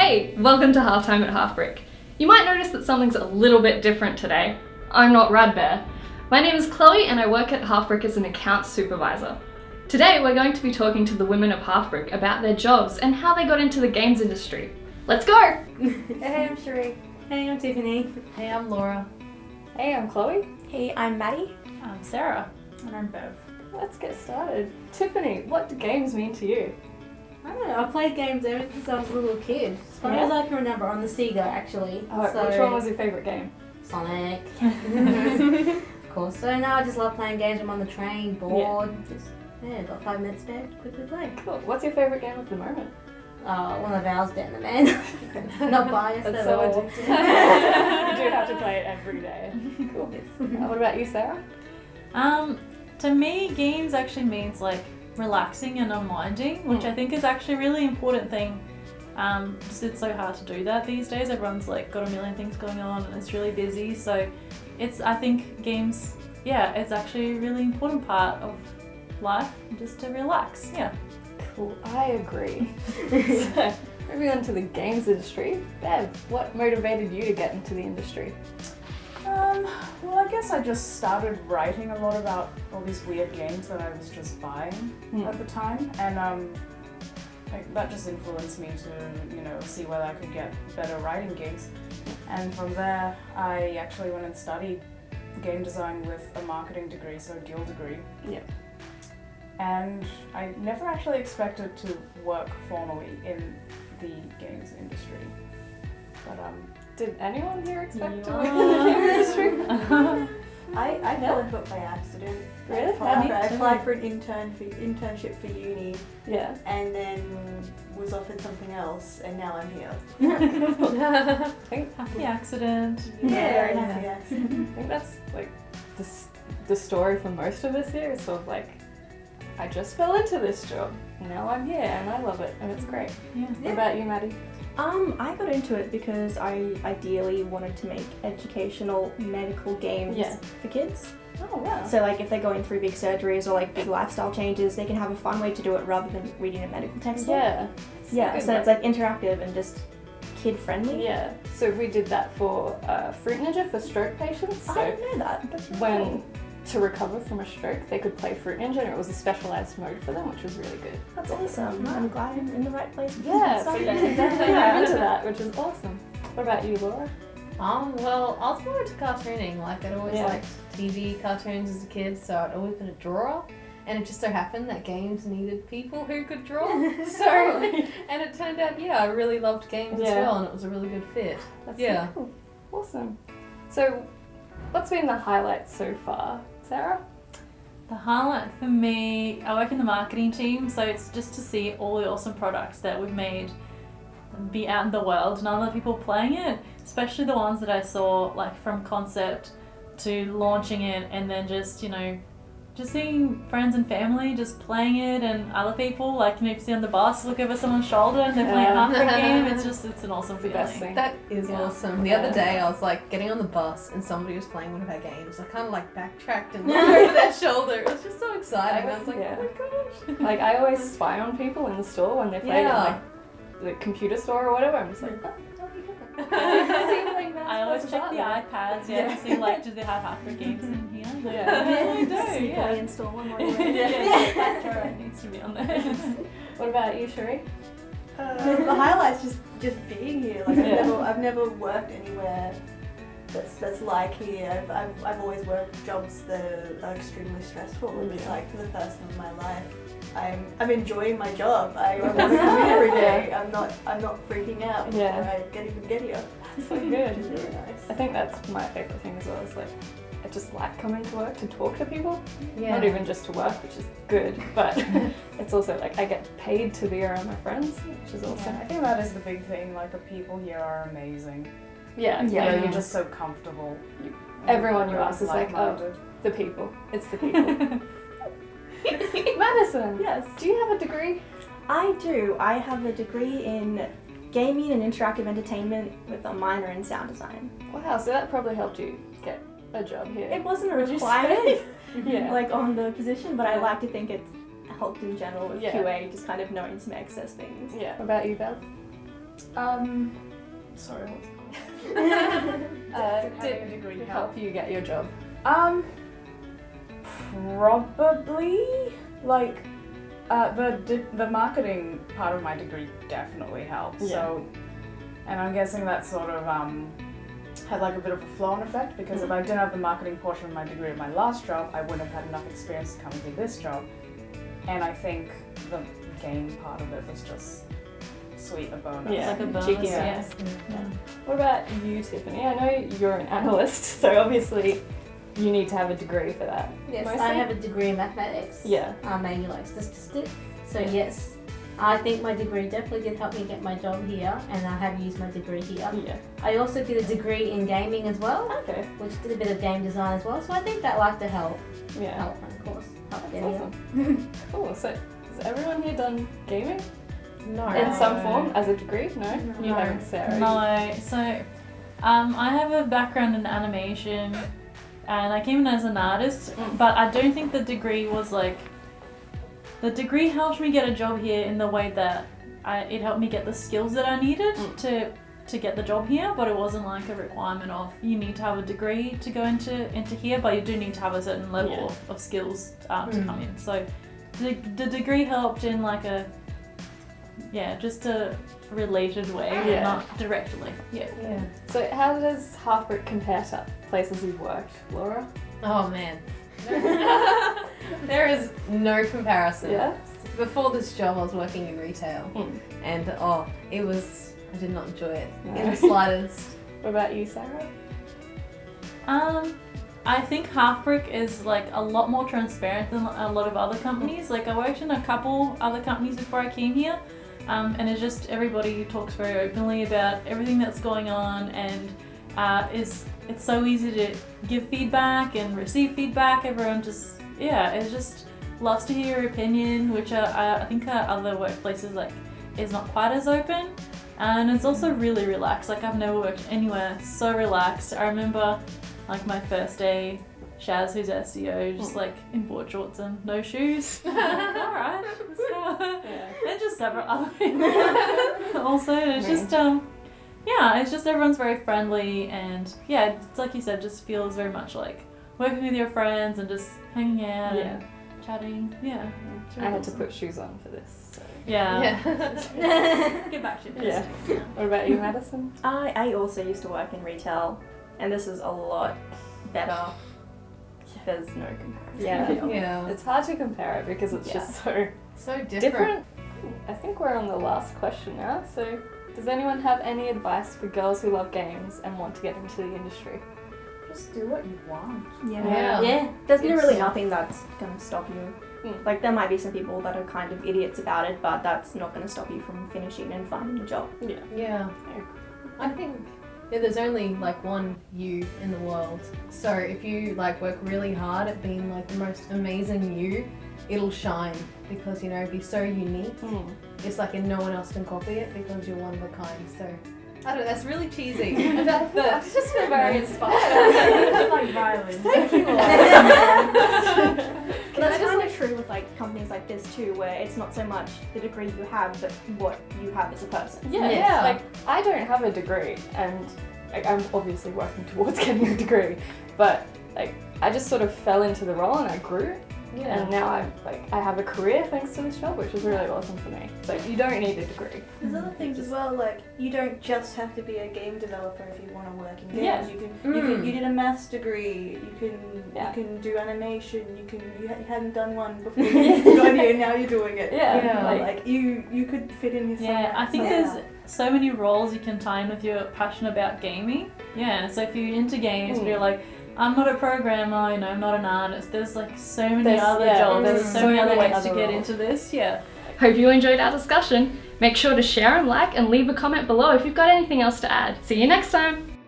Hey, welcome to Halftime at Halfbrick. You might notice that something's a little bit different today. I'm not Radbear. My name is Chloe and I work at Halfbrick as an accounts supervisor. Today we're going to be talking to the women of Halfbrick about their jobs and how they got into the games industry. Let's go! Hey, I'm Sheree. Hey, I'm Tiffany. Hey, I'm Laura. Hey, I'm Chloe. Hey, I'm Maddie. I'm Sarah. And I'm Bev. Let's get started. Tiffany, what do games mean to you? I don't know, I played games ever since I was a little kid. As far as I can remember, on the Sega actually. Which one was your favourite game? Sonic. Of course. So now I just love playing games. I'm on the train, bored. Got 5 minutes spare, quickly play. Cool. What's your favourite game at the moment? One of ours, Den the Man. Not biased That's at so all. addictive. You do have to play it every day. Cool. What about you, Sarah? To me, games actually means like relaxing and unwinding, which I think is actually a really important thing. Just it's so hard to do that these days. Everyone's like got a million things going on and it's really busy. So I think games, it's actually a really important part of life, just to relax. Yeah. Cool, I agree. So, moving on to the games industry. Bev, what motivated you to get into the industry? Well, I guess I just started writing a lot about all these weird games that I was just buying at the time, and that just influenced me to, see whether I could get better writing gigs. And from there, I actually went and studied game design with a marketing degree, so a dual degree. Yeah. And I never actually expected to work formally in the games industry, but did anyone here expect to work in the games industry? I fell into it by accident. Really? I applied for an internship for uni. Yeah. And then was offered something else, and now I'm here. Happy accident. Very happy accident. I think that's like the story for most of us here. It's sort of like, I just fell into this job, now I'm here and I love it and it's great. Yeah. What about you, Maddie? I got into it because I ideally wanted to make educational medical games for kids. Oh wow. So like if they're going through big surgeries or like big lifestyle changes, they can have a fun way to do it rather than reading a medical textbook. Yeah. So it's like interactive and just kid friendly. Yeah. So we did that for Fruit Ninja for stroke patients. So I didn't know that. That's really when cool. to recover from a stroke, they could play Fruit Ninja, and it was a specialized mode for them, which was really good. That's awesome. I'm glad I'm in the right place. Yeah, so you can definitely dive into that, which is awesome. What about you, Laura? Well, I was more into cartooning. Like, I'd always liked TV cartoons as a kid, so I'd always been a drawer. And it just so happened that games needed people who could draw. And it turned out, I really loved games as well, and it was a really good fit. That's so cool. Awesome. So, what's been the highlight so far, Sarah? The highlight for me, I work in the marketing team, so it's just to see all the awesome products that we've made be out in the world and other people playing it, especially the ones that I saw like from concept to launching it, and then just just seeing friends and family just playing it, and other people like if you see on the bus look over someone's shoulder and they're playing a Halfbrick game. It's an awesome feeling. Best thing. That is awesome. The other day I was like getting on the bus and somebody was playing one of our games. I kind of like backtracked and looked over their shoulder. It was just so exciting. I was like, oh my gosh. Like I always spy on people in the store when they play like the computer store or whatever. I'm just like, I always check the iPads, to see like do they have Halfbrick games in here? They do. Yeah. Install one more. It needs to be on there. What about you, Sheree? The highlight's just being here. Like I've never worked anywhere that's like here. I've always worked jobs that are extremely stressful, and it's like for the first time in my life, I'm enjoying my job. I want to come in every day. I'm not freaking out before I get here. That's so good. It's really nice. I think that's my favourite thing as well. Is like I just like coming to work to talk to people. Not even just to work, which is good, but it's also like I get paid to be around my friends, which is awesome. I think that is the big thing. Like the people here are amazing. Yeah. You're just so comfortable. Everyone you ask is like, oh, the people. It's the people. Madison, Yes. Do you have a degree? I do. I have a degree in gaming and interactive entertainment with a minor in sound design. Wow, so that probably helped you get a job here. It wasn't a requirement Yeah. on the position, but I like to think it's helped in general with Yeah. QA, just kind of knowing some excess things. Yeah. What about you, Bev? Sorry, what's Did having a degree it help you get your job? Probably like the marketing part of my degree definitely helped. Yeah. So, and I'm guessing that sort of had like a bit of a flow-on effect because if I didn't have the marketing portion of my degree at my last job, I wouldn't have had enough experience to come into this job. And I think the game part of it was just sweet, a bonus. Yeah. It's like a bonus, Cheeky yeah. bonus. What about you, Tiffany? I know you're an analyst, so obviously you need to have a degree for that. Yes, Mostly? I have a degree in mathematics. Yeah. Mainly like statistics. So yes, I think my degree definitely did help me get my job here, and I have used my degree here. Yeah. I also did a degree in gaming as well, Okay. which did a bit of game design as well. So I think that like to help Yeah. of course, help That's get here. awesome. Cool. So has everyone here done gaming No. in some form as a degree? No? You No. haven't, Sarah? No, so I have a background in animation and I came in as an artist, but I don't think the degree was like, the degree helped me get a job here in the way that it helped me get the skills that I needed to get the job here, but it wasn't like a requirement of you need to have a degree to go into here, but you do need to have a certain level of skills to come in. So the degree helped in like just a related way, but Yeah. not directly. Yeah. So how does Halfbrick compare to places you've worked, Laura? Oh man. There is no comparison. Yeah? Before this job, I was working in retail, and I did not enjoy it in the slightest. What about you, Sarah? I think Halfbrick is like a lot more transparent than a lot of other companies. Like I worked in a couple other companies before I came here, and it's just everybody talks very openly about everything that's going on, and it's so easy to give feedback and receive feedback. Everyone just it just loves to hear your opinion, which I think other workplaces like is not quite as open. And it's also really relaxed. Like I've never worked anywhere so relaxed. I remember like my first day, Shaz, who's SEO, just like in board shorts and no shoes. Like, all right, let's go. And just several other people. Also, it's just it's just everyone's very friendly, and it's like you said, just feels very much like working with your friends and just hanging out and chatting. Yeah, it's really I had to awesome. put shoes on for this. So. Get back to this. What about you, Madison? I also used to work in retail, and this is a lot better. There's no comparison. Yeah. It's hard to compare it because it's just so different. I think we're on the last question now. So, does anyone have any advice for girls who love games and want to get into the industry? Just do what you want. Yeah. There's really nothing that's going to stop you. Like, there might be some people that are kind of idiots about it, but that's not going to stop you from finishing and finding a job. Yeah. I think there's only like one you in the world. So if you like work really hard at being like the most amazing you, it'll shine because be so unique. It's like and no one else can copy it because you're one of a kind. So I don't know, that's really cheesy. I just feel very inspired. Like violence. Thank you. That's kind of true with like companies like this too, where it's not so much the degree you have, but what you have as a person. Yeah. Like, I don't have a degree, and like, I'm obviously working towards getting a degree, but like I just sort of fell into the role and I grew. And now I have a career thanks to this job, which is really awesome for me. So you don't need a degree. There's other things as well, like you don't just have to be a game developer if you want to work in games. Yeah. You did a maths degree. You can do animation. You hadn't done one before you got here. Now you're doing it. Like you could fit in here somewhere. Yeah, I think there's so many roles you can tie in with your passion about gaming. Yeah, so if you're into games, but you're like, I'm not a programmer, I'm not an artist. There's like so many other jobs. There's so many other ways to get into this. Yeah. Hope you enjoyed our discussion. Make sure to share and like and leave a comment below if you've got anything else to add. See you next time!